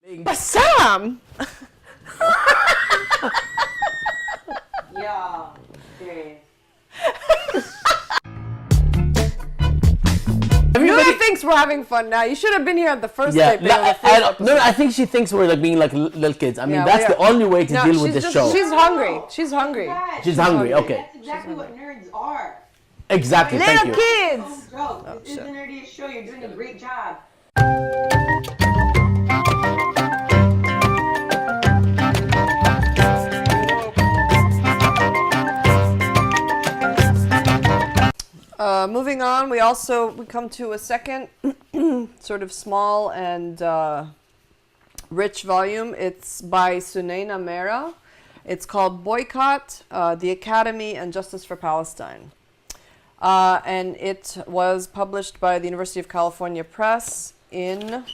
Bassam! Yeah, serious. Everybody thinks we're having fun now. You should have been here at the first tape. No, I think she thinks we're like being like little kids. I mean, that's the only way to deal with this show. She's hungry. She's hungry. Right. She's hungry. Okay. That's exactly what nerds are. Exactly. Thank you. Little kids. Don't joke. This is the Nerdiest Show. You're doing a great job. Moving on, we come to a second sort of small and rich volume. It's by Sunaina Maira. It's called Boycott, the Academy and Justice for Palestine. And it was published by the University of California Press in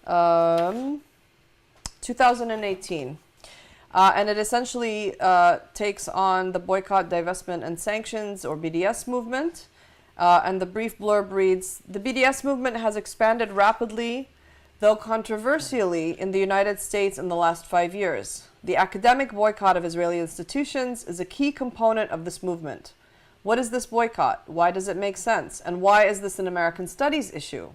2018. And it essentially takes on the boycott, divestment, and sanctions, or BDS movement. And the brief blurb reads, the BDS movement has expanded rapidly, though controversially, in the United States in the last 5 years. The academic boycott of Israeli institutions is a key component of this movement. What is this boycott? Why does it make sense? And why is this an American studies issue?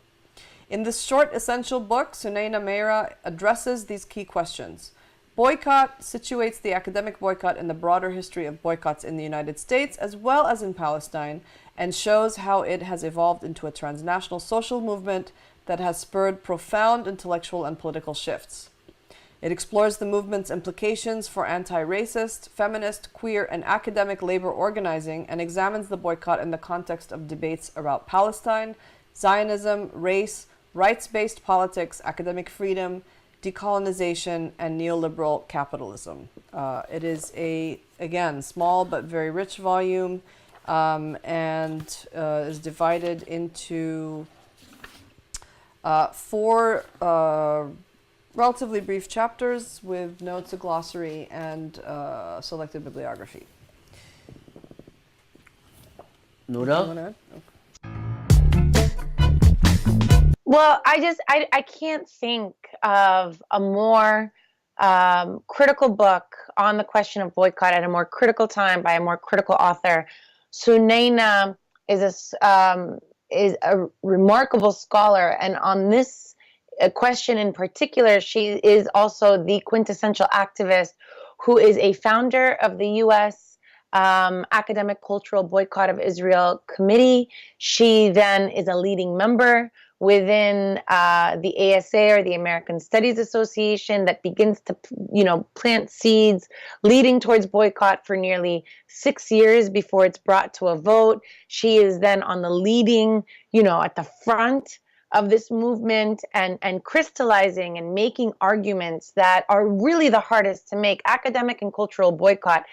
In this short, essential book, Sunaina Maira addresses these key questions. Boycott situates the academic boycott in the broader history of boycotts in the United States as well as in Palestine, and shows how it has evolved into a transnational social movement that has spurred profound intellectual and political shifts. It explores the movement's implications for anti-racist, feminist, queer, and academic labor organizing, and examines the boycott in the context of debates about Palestine, Zionism, race, rights-based politics, academic freedom, decolonization, and neoliberal capitalism. It is a, again, small but very rich volume, and is divided into 4 relatively brief chapters with notes, a glossary, and selected bibliography. Noura? Well, I can't think of a more critical book on the question of boycott at a more critical time by a more critical author. Sunaina is a remarkable scholar, and on this question in particular, she is also the quintessential activist who is a founder of the U.S. Academic Cultural Boycott of Israel Committee. She then is a leading member within the ASA, or the American Studies Association, that begins to, plant seeds leading towards boycott for nearly 6 years before it's brought to a vote. She is then on the leading, at the front of this movement, and crystallizing and making arguments that are really the hardest to make. Academic and cultural boycott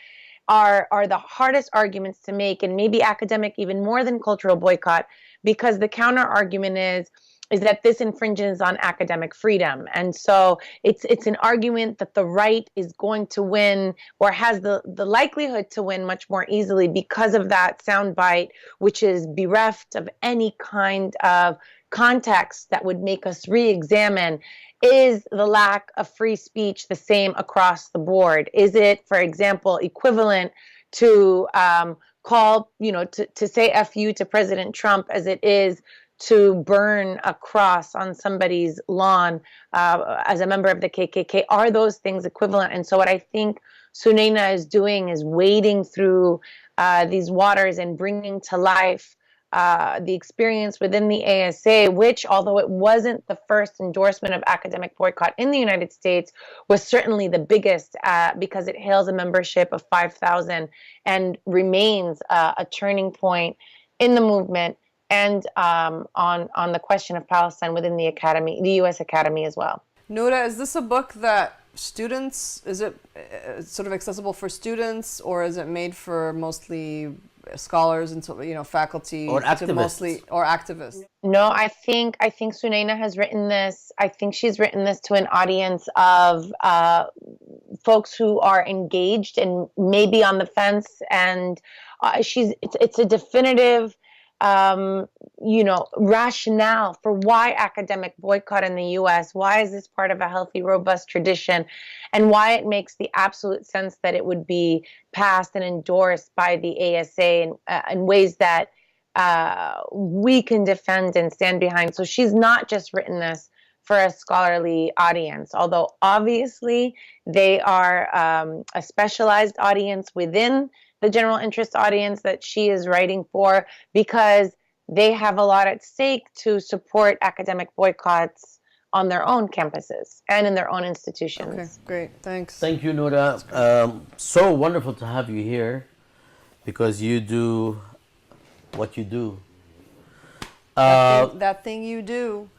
are the hardest arguments to make, and maybe academic even more than cultural boycott, because the counter argument is that this infringes on academic freedom. And so it's an argument that the right is going to win, or has the likelihood to win much more easily, because of that soundbite, which is bereft of any kind of context that would make us re-examine, is the lack of free speech the same across the board? Is it, for example, equivalent to call, to say F you to President Trump as it is to burn a cross on somebody's lawn as a member of the KKK? Are those things equivalent? And so what I think Sunaina is doing is wading through these waters and bringing to life the experience within the ASA, which, although it wasn't the first endorsement of academic boycott in the United States, was certainly the biggest, because it hails a membership of 5,000 and remains a turning point in the movement, and on the question of Palestine within the academy, the U.S. Academy as well. Noura, is this a book that students, is it sort of accessible for students, or is it made for mostly scholars and faculty, or activists? Or activists? No, I think Sunaina has written this. I think she's written this to an audience of folks who are engaged and maybe on the fence, and it's a definitive rationale for why academic boycott in the U.S., why is this part of a healthy, robust tradition, and why it makes the absolute sense that it would be passed and endorsed by the ASA in ways that we can defend and stand behind. So she's not just written this for a scholarly audience, although obviously they are a specialized audience within the general interest audience that she is writing for, because they have a lot at stake to support academic boycotts on their own campuses and in their own institutions. Okay, great. Thanks. Thank you, Noura. So wonderful to have you here, because you do what you do. That thing you do.